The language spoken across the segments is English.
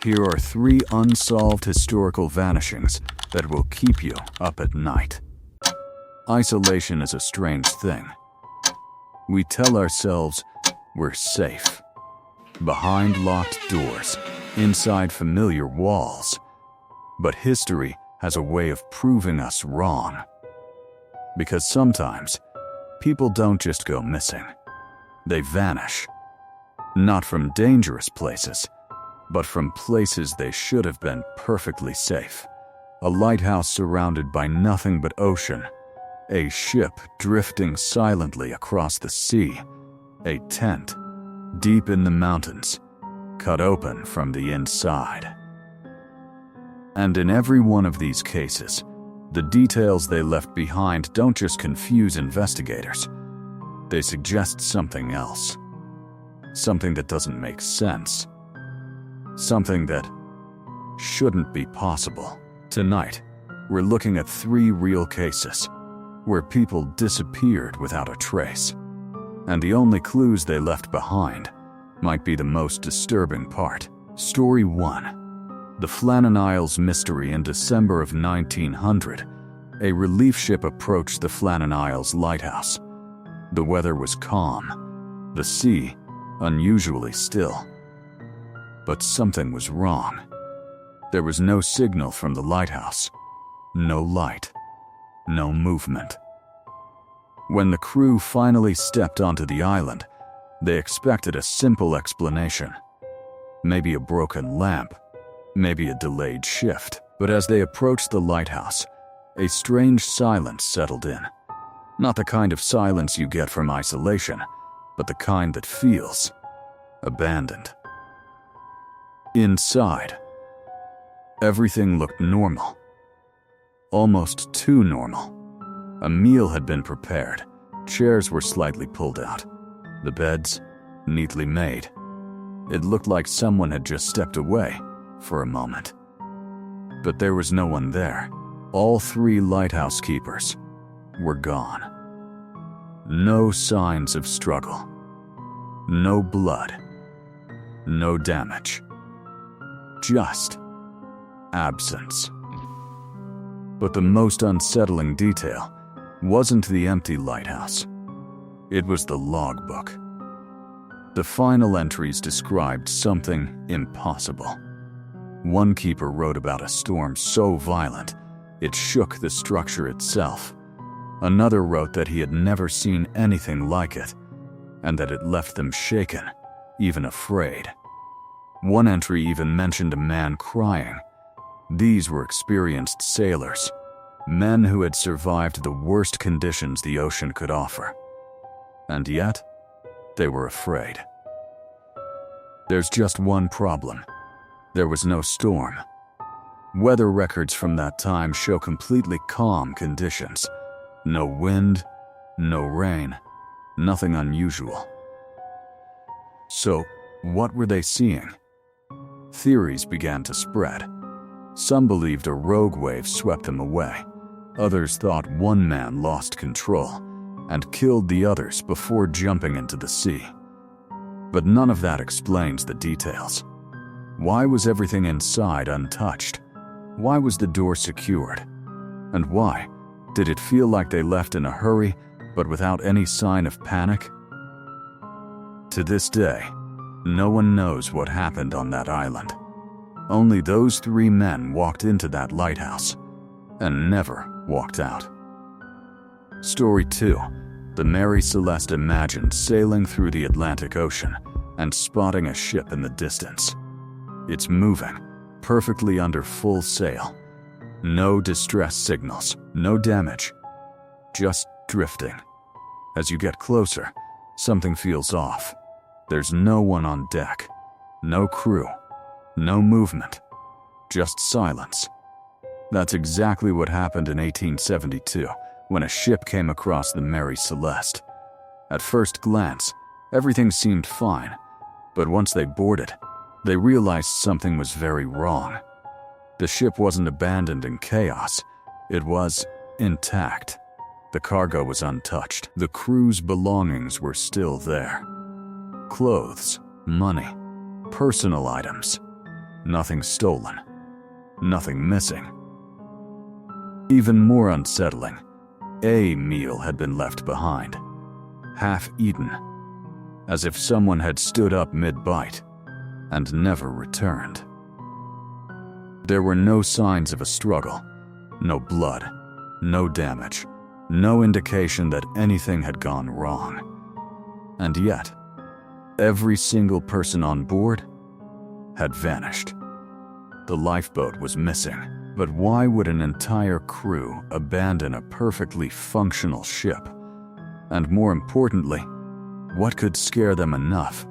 Here are 3 unsolved historical vanishings that will keep you up at night. Isolation is a strange thing. We tell ourselves we're safe, behind locked doors, inside familiar walls. But history has a way of proving us wrong. Because sometimes, people don't just go missing. They vanish. Not from dangerous places, but from places they should have been perfectly safe. A lighthouse surrounded by nothing but ocean. A ship drifting silently across the sea. A tent, deep in the mountains, cut open from the inside. And in every one of these cases, the details they left behind don't just confuse investigators. They suggest something else. Something that doesn't make sense. Something that shouldn't be possible. Tonight, we're looking at 3 real cases where people disappeared without a trace. And the only clues they left behind might be the most disturbing part. Story 1. The Flannan Isles mystery. In December of 1900, a relief ship approached the Flannan Isles lighthouse. The weather was calm, the sea unusually still. But something was wrong. There was no signal from the lighthouse, no light, no movement. When the crew finally stepped onto the island, they expected a simple explanation. Maybe a broken lamp, maybe a delayed shift. But as they approached the lighthouse, a strange silence settled in. Not the kind of silence you get from isolation, but the kind that feels abandoned. Inside, everything looked normal. Almost too normal. A meal had been prepared. Chairs were slightly pulled out. The beds, neatly made. It looked like someone had just stepped away for a moment. But there was no one there. All 3 lighthouse keepers were gone. No signs of struggle. No blood. No damage. Just absence. But the most unsettling detail wasn't the empty lighthouse. It was the logbook. The final entries described something impossible. One keeper wrote about a storm so violent, it shook the structure itself. Another wrote that he had never seen anything like it, and that it left them shaken, even afraid. One entry even mentioned a man crying. These were experienced sailors, men who had survived the worst conditions the ocean could offer. And yet, they were afraid. There's just one problem. There was no storm. Weather records from that time show completely calm conditions. No wind, no rain, nothing unusual. So, what were they seeing? Theories began to spread. Some believed a rogue wave swept them away. Others thought one man lost control and killed the others before jumping into the sea. But none of that explains the details. Why was everything inside untouched? Why was the door secured? And why did it feel like they left in a hurry, but without any sign of panic? To this day, no one knows what happened on that island. Only those 3 men walked into that lighthouse and never walked out. Story 2. The Mary Celeste imagined sailing through the Atlantic Ocean and spotting a ship in the distance. It's moving, perfectly under full sail. No distress signals, no damage, just drifting. As you get closer, something feels off. There's no one on deck, no crew, no movement, just silence. That's exactly what happened in 1872 when a ship came across the Mary Celeste. At first glance, everything seemed fine, but once they boarded, they realized something was very wrong. The ship wasn't abandoned in chaos, it was intact. The cargo was untouched. The crew's belongings were still there. Clothes, money, personal items. Nothing stolen. Nothing missing. Even more unsettling, a meal had been left behind, half eaten, as if someone had stood up mid-bite and never returned. There were no signs of a struggle, no blood, no damage, no indication that anything had gone wrong. And yet, every single person on board had vanished. The lifeboat was missing, but why would an entire crew abandon a perfectly functional ship? And more importantly, what could scare them enough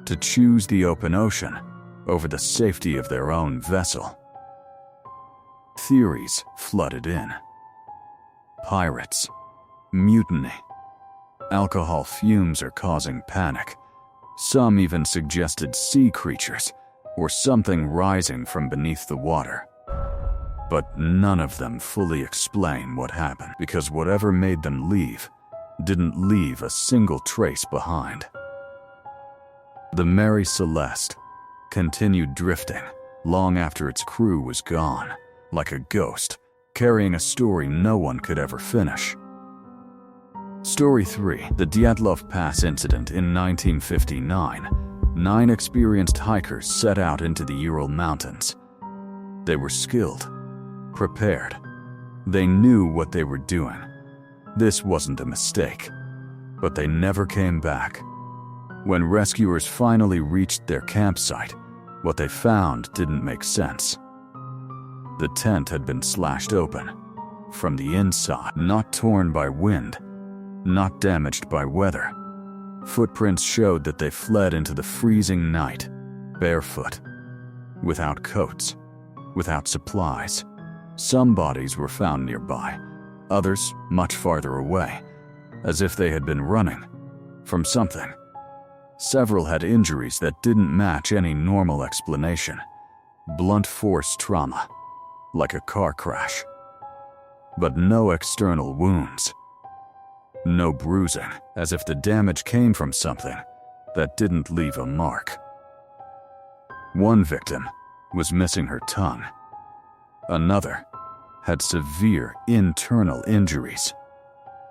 to choose the open ocean over the safety of their own vessel? Theories flooded in. Pirates, mutiny, alcohol fumes are causing panic. Some even suggested sea creatures or something rising from beneath the water. But none of them fully explain what happened, because whatever made them leave didn't leave a single trace behind. The Mary Celeste continued drifting long after its crew was gone, like a ghost, carrying a story no one could ever finish. Story 3. The Dyatlov Pass incident in 1959. 9 experienced hikers set out into the Ural Mountains. They were skilled, prepared. They knew what they were doing. This wasn't a mistake, but they never came back. When rescuers finally reached their campsite, what they found didn't make sense. The tent had been slashed open from the inside, not torn by wind, not damaged by weather. Footprints showed that they fled into the freezing night, barefoot, without coats, without supplies. Some bodies were found nearby, others much farther away, as if they had been running from something. Several had injuries that didn't match any normal explanation. Blunt force trauma, like a car crash. But no external wounds. No bruising, as if the damage came from something that didn't leave a mark. One victim was missing her tongue. Another had severe internal injuries.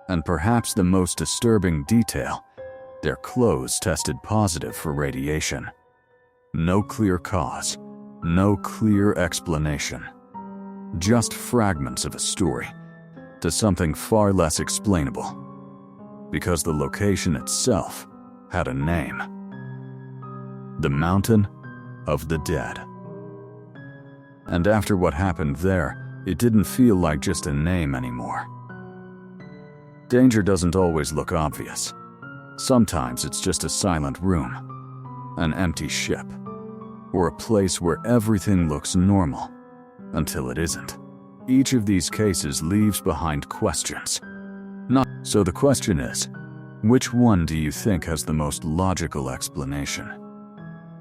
And perhaps the most disturbing detail, their clothes tested positive for radiation. No clear cause, no clear explanation. Just fragments of a story to something far less explainable. Because the location itself had a name. The Mountain of the Dead. And after what happened there, it didn't feel like just a name anymore. Danger doesn't always look obvious. Sometimes it's just a silent room, an empty ship, or a place where everything looks normal until it isn't. Each of these cases leaves behind questions. So the question is, which one do you think has the most logical explanation?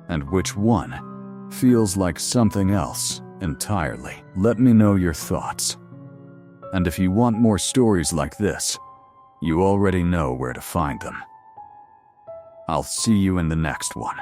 And which one feels like something else entirely? Let me know your thoughts. And if you want more stories like this, you already know where to find them. I'll see you in the next one.